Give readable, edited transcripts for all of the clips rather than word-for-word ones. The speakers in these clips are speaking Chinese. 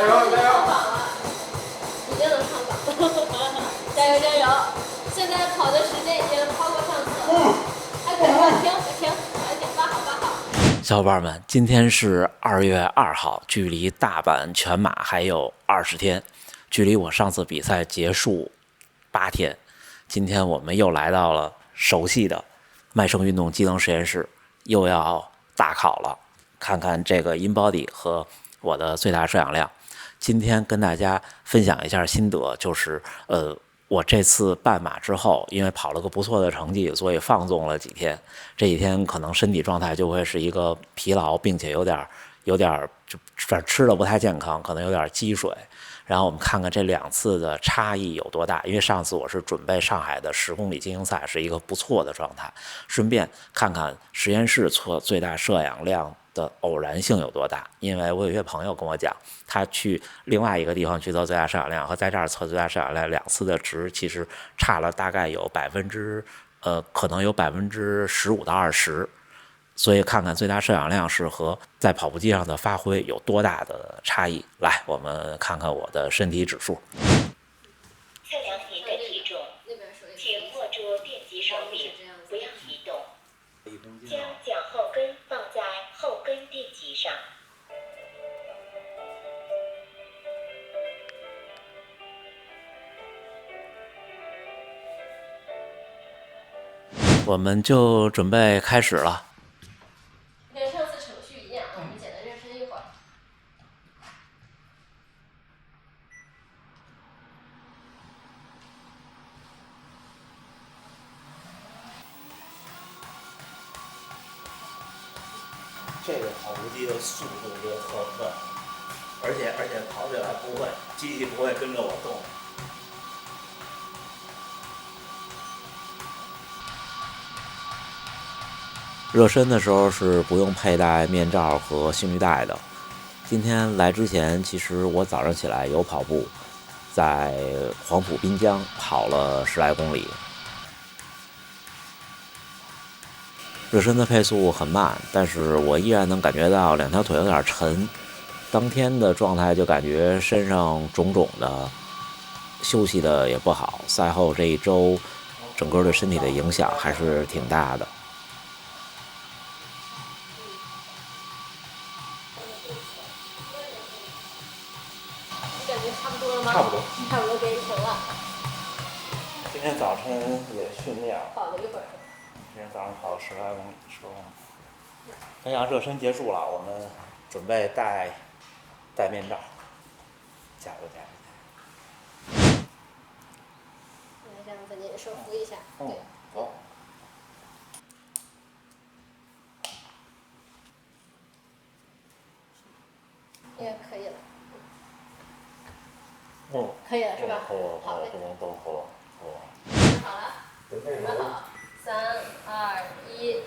上榜了，已经能上榜了，加油加油！现在跑的时间已经超过上次了，还可以停，八好。小伙伴们，今天是2月2号，距离大阪全马还有20天，距离我上次比赛结束8天。今天我们又来到了熟悉的麦盛运动机能实验室，又要大考了，看看这个 InBody 和我的最大摄氧量。今天跟大家分享一下心得，就是我这次半马之后，因为跑了个不错的成绩，所以放纵了几天。这几天可能身体状态就会是一个疲劳，并且有点就反正吃的不太健康，可能有点积水。然后我们看看这2次的差异有多大，因为上次我是准备上海的10公里精英赛，是一个不错的状态。顺便看看实验室测最大摄氧量的偶然性有多大，因为我有一个朋友跟我讲，他去另外一个地方去测最大摄氧量和在这儿测最大摄氧量2次的值其实差了大概有可能有15%到20%。所以看看最大摄氧量是和在跑步机上的发挥有多大的差异。来，我们看看我的身体指数。测量您的体重，请握住电极手柄，不要移动。将脚后跟放在后跟电极上。我们就准备开始了。跟上次程序一样，我们简单热身一会儿。这个跑步机的速度就特慢，而且跑起来不会，机器不会跟着我动。热身的时候是不用佩戴面罩和心率带的。今天来之前，其实我早上起来有跑步，在黄埔滨江跑了10来公里。热身的配速很慢，但是我依然能感觉到2条腿有点沉。当天的状态就感觉身上肿肿的，休息的也不好。赛后这一周，整个对身体的影响还是挺大的。你感觉差不多了吗？差不多可以停了。今天早晨也训练了，跑了一会儿。今天早上跑了10来公里，10公里。分享热身结束了，我们准备戴面罩，加油！这样子你手扶一下，对。好。应该可以了。可以了是吧？好嘞，都好了。好了，准备好，3、2、1。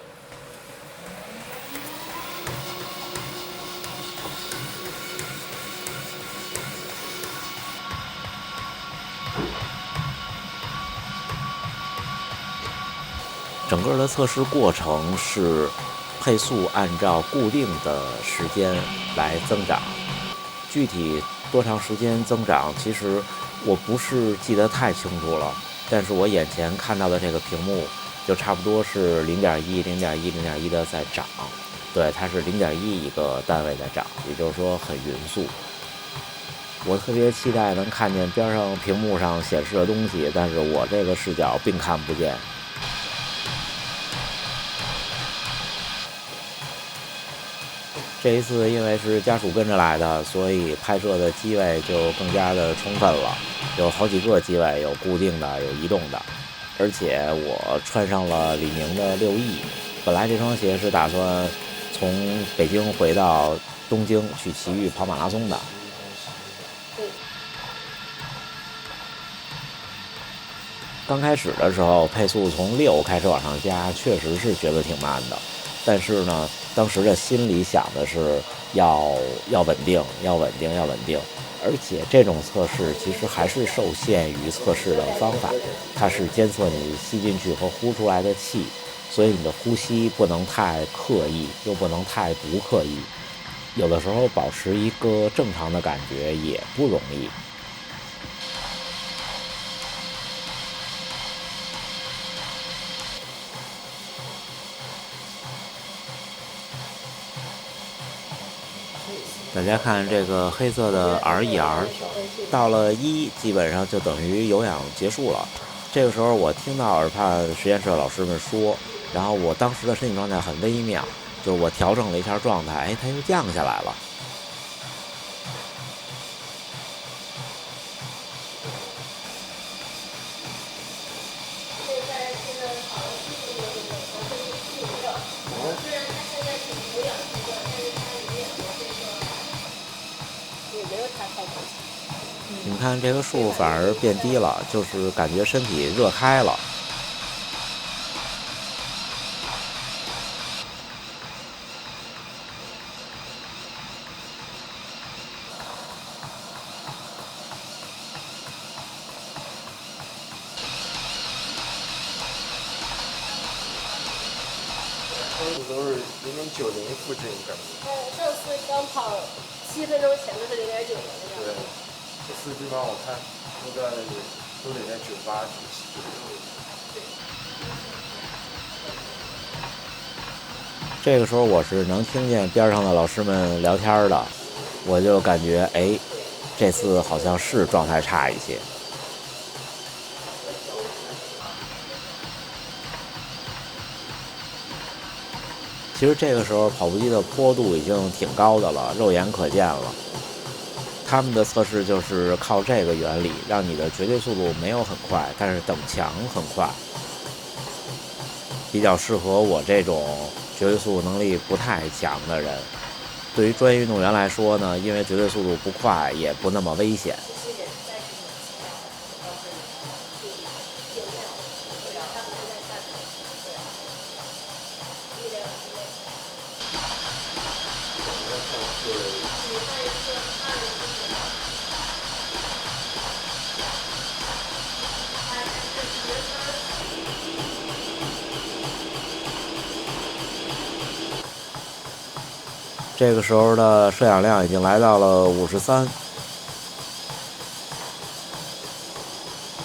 整个的测试过程是配速按照固定的时间来增长，具体多长时间增长，其实我不是记得太清楚了，但是我眼前看到的这个屏幕就差不多是0.1的在涨，对，它是0.1一个单位在涨，也就是说很匀速。我特别期待能看见边上屏幕上显示的东西，但是我这个视角并看不见。这一次因为是家属跟着来的，所以拍摄的机位就更加的充分了，有好几个机位，有固定的，有移动的，而且我穿上了李宁的6E。本来这双鞋是打算从北京回到东京去奇遇跑马拉松的。刚开始的时候，配速从6开始往上加，确实是觉得挺慢的。但是呢，当时的心里想的是要稳定，而且这种测试其实还是受限于测试的方法，它是监测你吸进去和呼出来的气，所以你的呼吸不能太刻意，又不能太不刻意。有的时候保持一个正常的感觉也不容易。大家看这个黑色的 RER， 到了1基本上就等于有氧结束了。这个时候我听到耳畔实验室的老师们说，然后我当时的身体状态很微妙，就是我调整了一下状态，哎，它又降下来了。你看这个数反而变低了，就是感觉身体热开了。都是0.90附近感觉。上次刚跑7分钟前的是0.9的那样。对，这次基本上我看都得在98、97左右。这个时候我是能听见边上的老师们聊天的，我就感觉哎，这次好像是状态差一些。其实这个时候跑步机的坡度已经挺高的了，肉眼可见了。他们的测试就是靠这个原理，让你的绝对速度没有很快，但是等强很快，比较适合我这种绝对速度能力不太强的人。对于专业运动员来说呢，因为绝对速度不快，也不那么危险。这个时候的摄氧量已经来到了53。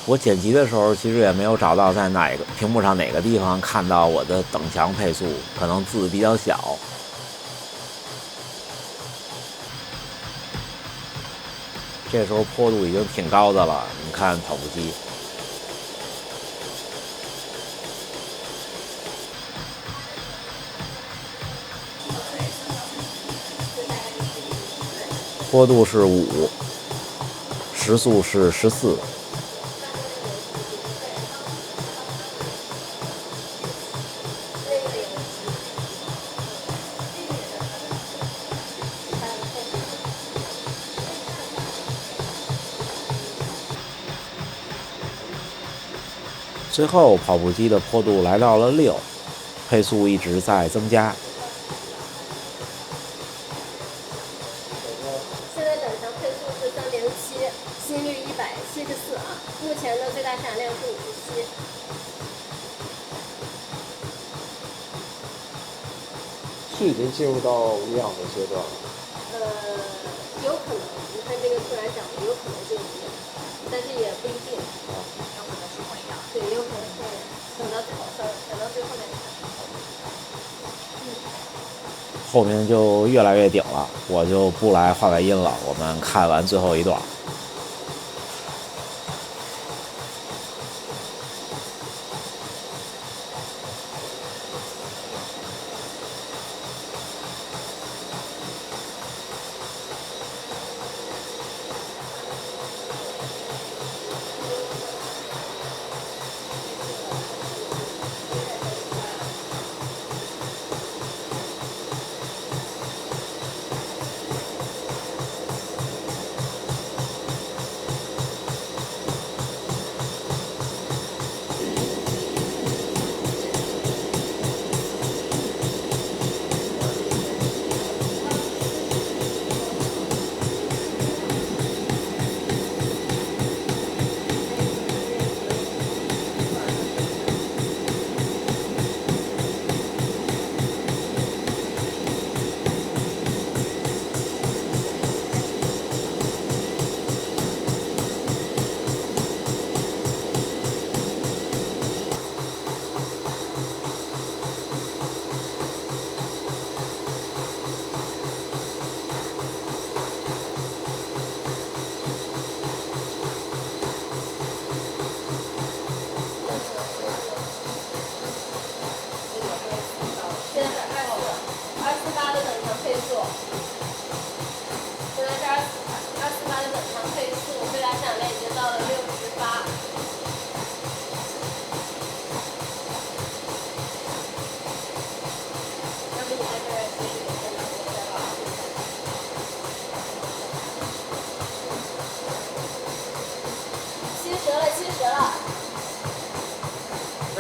我剪辑的时候其实也没有找到在哪个屏幕上哪个地方看到我的等强配速，可能字比较小。这时候坡度已经挺高的了，你看跑步机。坡度是5，时速是14。最后跑步机的坡度来到了6，配速一直在增加。现在等强配速是307，心率174啊。目前的最大摄氧量是57。是已经进入到无氧的阶段了。有可能，你看这个突然涨，有可能就无氧，但是也不一定。有可能是会氧。对，有可能会等到最后面。后面就越来越顶了，我就不来画外音了，我们看完最后一段。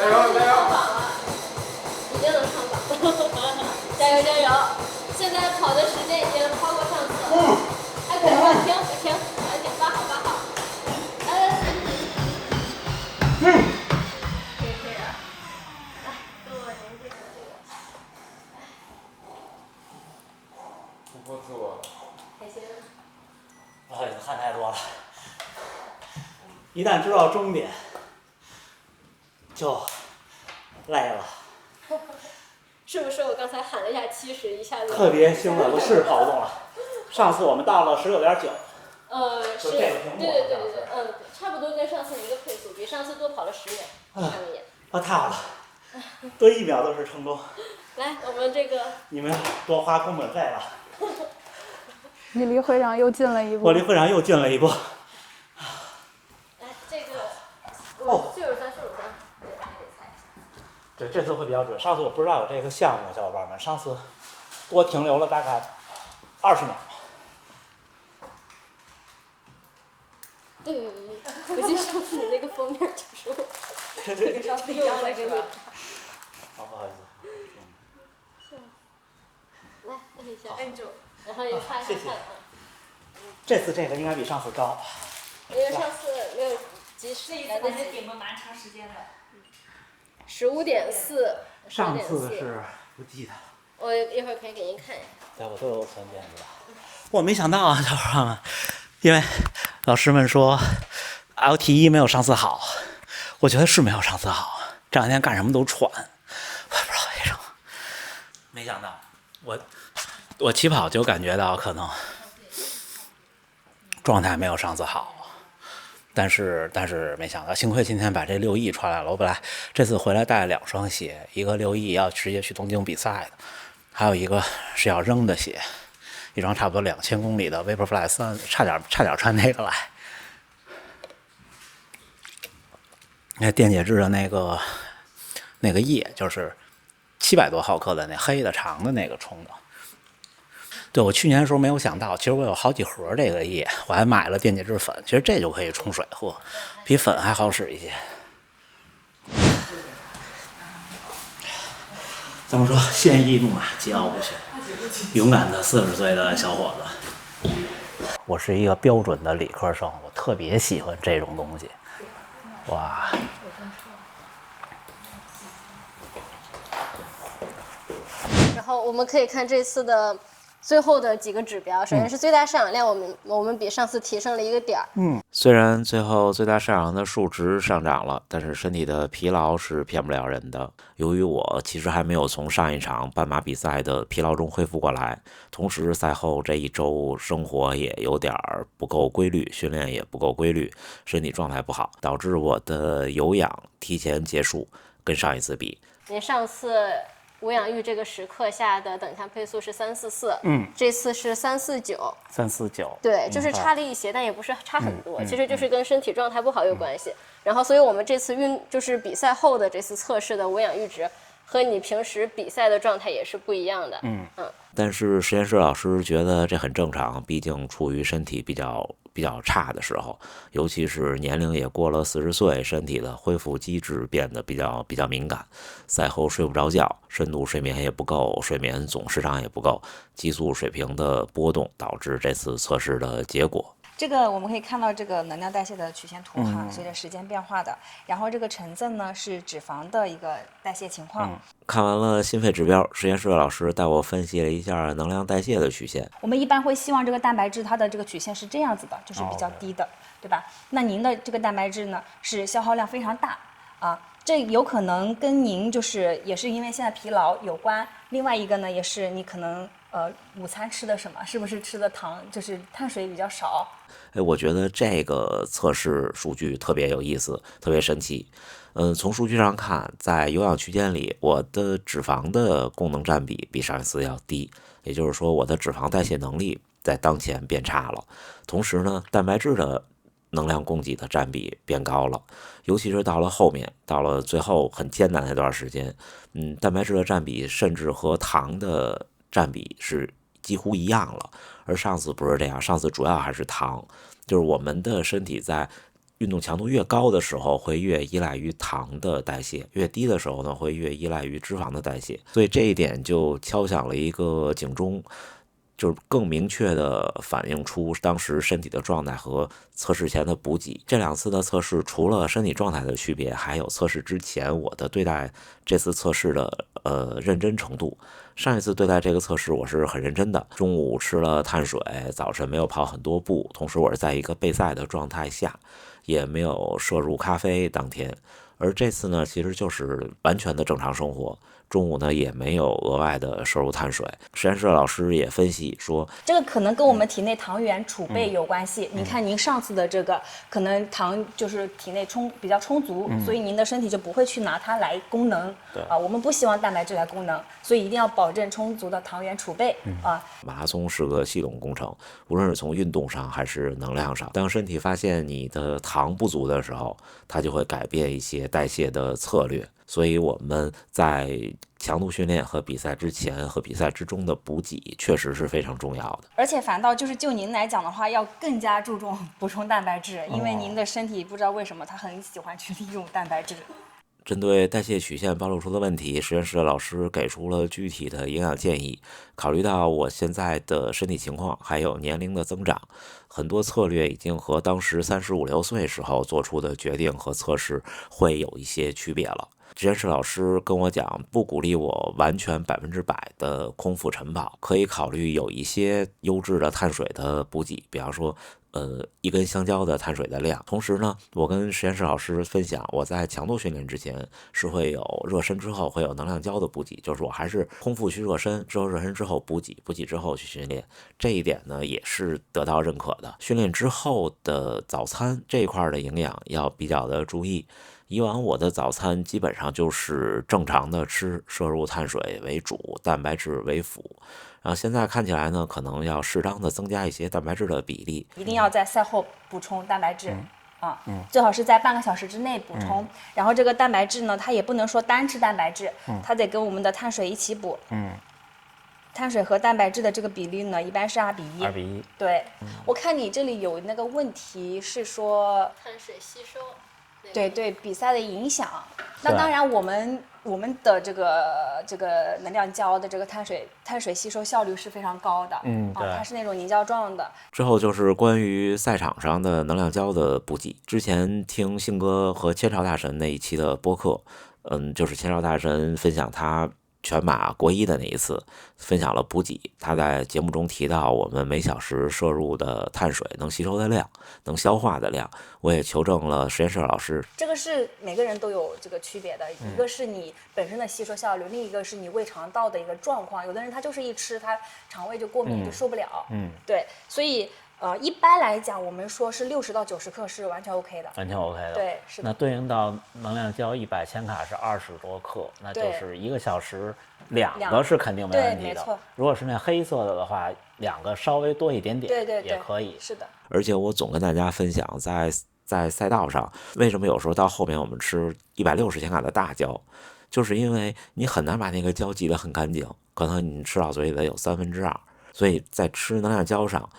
上榜了，已经能上榜了，加油加油！现在跑的时间已经超过上次了，还可以停，还停，八好，来，可以了，来，跟我连接上这个，突破自我。开心。已经汗太多了，一旦知道终点，就累了。是不是我刚才喊了一下70，一下子特别兴奋，都是跑不动了。上次我们到了16.9。是，对，差不多跟上次一个配速，比上次多跑了10秒，看一眼。太好了，多1秒都是成功。来，我们这个。你们多花工本费了。你离会长又近了一步。我离会长又近了一步。来，这个。哦。43，对，这次会比较准。上次我不知道有这个项目，小伙伴们，上次多停留了大概20秒。对，我记得上次你那个封面就是我。跟上次一样的是吧？好，不好意思。来，摁一下。摁住。然后也擦一下汗。这次这个应该比上次高。因为上次没有及时来得及。顶了蛮长时间的。15.4。上次是不记得。我一会儿可以给您看一下。对，我都有存电子的。我没想到啊，小伙伴们，因为老师们说 LT1没有上次好，我觉得是没有上次好。这2天干什么都喘，我也不知道为什么。没想到，我起跑就感觉到可能状态没有上次好。但是没想到，幸亏今天把这6E穿来了。我本来这次回来带了2双鞋，一个6E要直接去东京比赛的，还有一个是要扔的鞋，一双差不多2000公里的 Vaporfly 3，差点穿那个来。那电解质的那个液，就是700多毫克的那黑的长的那个冲的。对，我去年的时候没有想到，其实我有好几盒这个液，我还买了电解质粉，其实这就可以冲水喝，比粉还好使一些。怎么说？鲜衣怒马，桀骜不驯，勇敢的40岁的小伙子。我是一个标准的理科生，我特别喜欢这种东西。哇！然后我们可以看这次的最后的几个指标，首先是最大摄氧量，我们比上次提升了1个点。虽然最后最大摄氧的数值上涨了，但是身体的疲劳是骗不了人的。由于我其实还没有从上一场半马比赛的疲劳中恢复过来，同时赛后这1周生活也有点不够规律，训练也不够规律，身体状态不好，导致我的有氧提前结束，跟上一次比。您上次无氧阈这个时刻下的等项配速是344，这次是349，对，就是差了一些，但也不是差很多，其实就是跟身体状态不好有关系。然后，所以我们这次就是比赛后的这次测试的无氧阈值和你平时比赛的状态也是不一样的。但是实验室老师觉得这很正常，毕竟处于身体比较差的时候，尤其是年龄也过了40岁，身体的恢复机制变得比较敏感，赛后睡不着觉，深度睡眠也不够，睡眠总时长也不够，激素水平的波动导致这次测试的结果。这个我们可以看到这个能量代谢的曲线图哈，随着时间变化的。然后这个橙色呢是脂肪的一个代谢情况。看完了心肺指标，实验室的老师带我分析了一下能量代谢的曲线。我们一般会希望这个蛋白质它的这个曲线是这样子的，就是比较低的，对吧？那您的这个蛋白质呢是消耗量非常大啊，这有可能跟您也是因为现在疲劳有关。另外一个呢也是你可能午餐吃的什么，是不是吃的就是碳水比较少？我觉得这个测试数据特别有意思，特别神奇。从数据上看，在有氧区间里，我的脂肪的功能占比上一次要低，也就是说，我的脂肪代谢能力在当前变差了。同时呢，蛋白质的能量供给的占比变高了，尤其是到了后面，到了最后很艰难那段时间，蛋白质的占比甚至和糖的占比是几乎一样了。而上次不是这样，上次主要还是糖，就是我们的身体在运动强度越高的时候，会越依赖于糖的代谢；越低的时候呢，会越依赖于脂肪的代谢。所以这一点就敲响了一个警钟，就是更明确地反映出当时身体的状态和测试前的补给。这2次的测试，除了身体状态的区别，还有测试之前我的对待这次测试的认真程度。上一次对待这个测试我是很认真的，中午吃了碳水，早晨没有跑很多步，同时我是在一个备赛的状态下，也没有摄入咖啡当天。而这次呢，其实就是完全的正常生活，中午呢也没有额外的摄入碳水。实验室的老师也分析说，这个可能跟我们体内糖原储备有关系。你看您上次的这个，可能糖就是体内比较充足，所以您的身体就不会去拿它来功能。我们不希望蛋白质来功能，所以一定要保证充足的糖原储备啊。马拉松是个系统工程，无论是从运动上还是能量上，当身体发现你的糖不足的时候，它就会改变一些代谢的策略。所以我们在强度训练和比赛之前和比赛之中的补给确实是非常重要的。而且反倒就是就您来讲的话，要更加注重补充蛋白质，因为您的身体不知道为什么它很喜欢去利用蛋白质。针对代谢曲线暴露出的问题，实验室的老师给出了具体的营养建议。考虑到我现在的身体情况，还有年龄的增长，很多策略已经和当时35、6岁时候做出的决定和测试会有一些区别了。实验室老师跟我讲，不鼓励我完全100%的空腹晨跑，可以考虑有一些优质的碳水的补给，比方说1根香蕉的碳水的量。同时呢，我跟实验室老师分享，我在强度训练之前是会有热身之后会有能量胶的补给，就是我还是空腹去热身，之后热身之后补给，补给之后去训练。这一点呢也是得到认可的。训练之后的早餐这一块的营养要比较的注意。以往我的早餐基本上就是正常的吃，摄入碳水为主，蛋白质为辅。然后现在看起来呢，可能要适当的增加一些蛋白质的比例。一定要在赛后补充蛋白质。最好是在半个小时之内补充。然后这个蛋白质呢，它也不能说单吃蛋白质，它得跟我们的碳水一起补。碳水和蛋白质的这个比例呢，一般是2比1。2比1。对，我看你这里有那个问题是说碳水吸收。对比赛的影响。那当然我们的这个能量胶的这个碳水吸收效率是非常高的。它是那种凝胶状的。之后就是关于赛场上的能量胶的补给。之前听信哥和千朝大神那一期的播客，就是千朝大神分享他全马国1的那一次，分享了补给。他在节目中提到，我们每小时摄入的碳水能吸收的量，能消化的量。我也求证了实验室老师，这个是每个人都有这个区别的，一个是你本身的吸收效率，另一个是你胃肠道的一个状况。有的人他就是一吃，他肠胃就过敏，就受不了。对，所以一般来讲，我们说是60到90克是完全 OK 的，完全 OK 的。对，是的。那对应到能量胶100千卡是20多克，那就是1个小时2个是肯定没问题的。对，没错。如果是那黑色的话，2个稍微多一点点，对，也可以。是的。而且我总跟大家分享，在赛道上，为什么有时候到后面我们吃160千卡的大胶，就是因为你很难把那个胶挤得很干净，可能你吃到嘴里的有2/3。所以在吃能量胶上，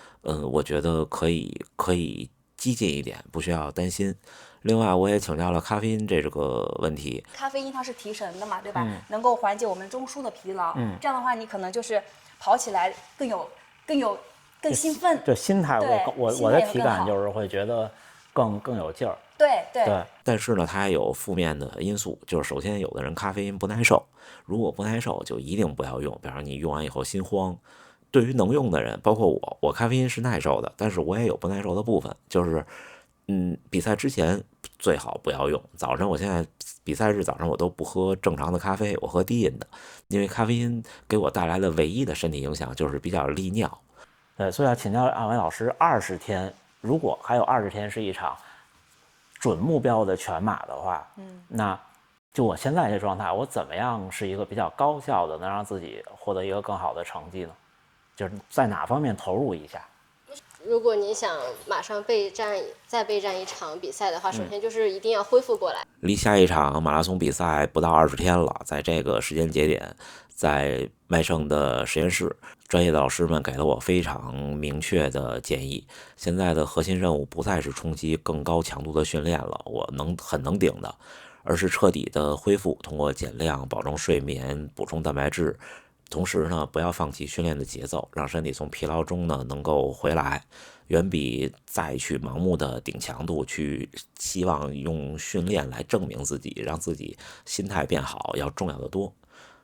我觉得可以激进一点，不需要担心。另外，我也请教了咖啡因这个问题。咖啡因它是提神的嘛，对吧？能够缓解我们中枢的疲劳。这样的话，你可能就是跑起来更兴奋。这心态，我的体感就是会觉得更有劲儿。对。但是呢，它也有负面的因素，就是首先有的人咖啡因不耐受，如果不耐受就一定不要用，比方说你用完以后心慌。对于能用的人，包括我咖啡因是耐受的，但是我也有不耐受的部分，就是比赛之前最好不要用。早上我现在比赛日早上我都不喝正常的咖啡，我喝低因的，因为咖啡因给我带来的唯一的身体影响就是比较利尿。对，所以要请教2位老师，20天如果还有20天是一场准目标的全马的话，那就我现在这状态，我怎么样是一个比较高效的，能让自己获得一个更好的成绩呢？就是在哪方面投入一下？如果你想马上再备战一场比赛的话，首先就是一定要恢复过来。离下一场马拉松比赛不到20天了，在这个时间节点，在麦盛的实验室，专业的老师们给了我非常明确的建议。现在的核心任务不再是冲击更高强度的训练了，我很能顶的，而是彻底的恢复，通过减量、保证睡眠、补充蛋白质。同时呢，不要放弃训练的节奏，让身体从疲劳中呢能够回来，远比再去盲目的顶强度，去希望用训练来证明自己，让自己心态变好要重要的多。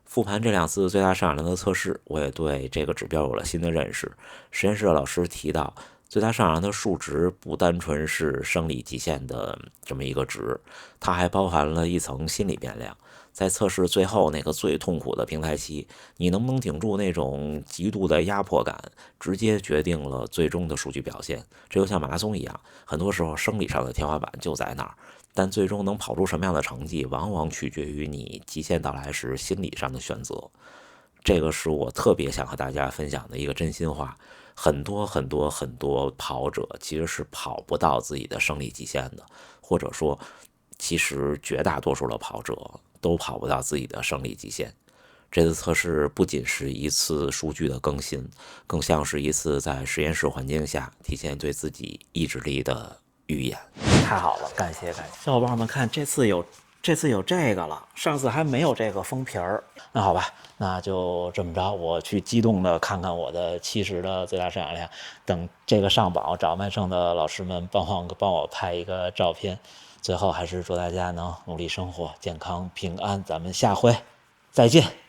复盘这2次最大摄氧量的测试，我也对这个指标有了新的认识。实验室的老师提到，最大摄氧量的数值不单纯是生理极限的这么一个值，它还包含了一层心理变量。在测试最后那个最痛苦的平台期，你能不能顶住那种极度的压迫感，直接决定了最终的数据表现。这就像马拉松一样，很多时候生理上的天花板就在那儿，但最终能跑出什么样的成绩，往往取决于你极限到来时心理上的选择。这个是我特别想和大家分享的一个真心话。很多跑者其实是跑不到自己的生理极限的，或者说其实绝大多数的跑者都跑不到自己的生理极限。这次测试不仅是一次数据的更新，更像是一次在实验室环境下体现对自己意志力的预演。太好了，感谢小伙伴们，看这次有这个了，上次还没有这个封皮儿。那好吧，那就这么着，我去激动的看看我的70的最大摄氧量，等这个上榜，找麦盛的老师们帮我拍一个照片。最后还是祝大家能努力生活，健康平安，咱们下回再见。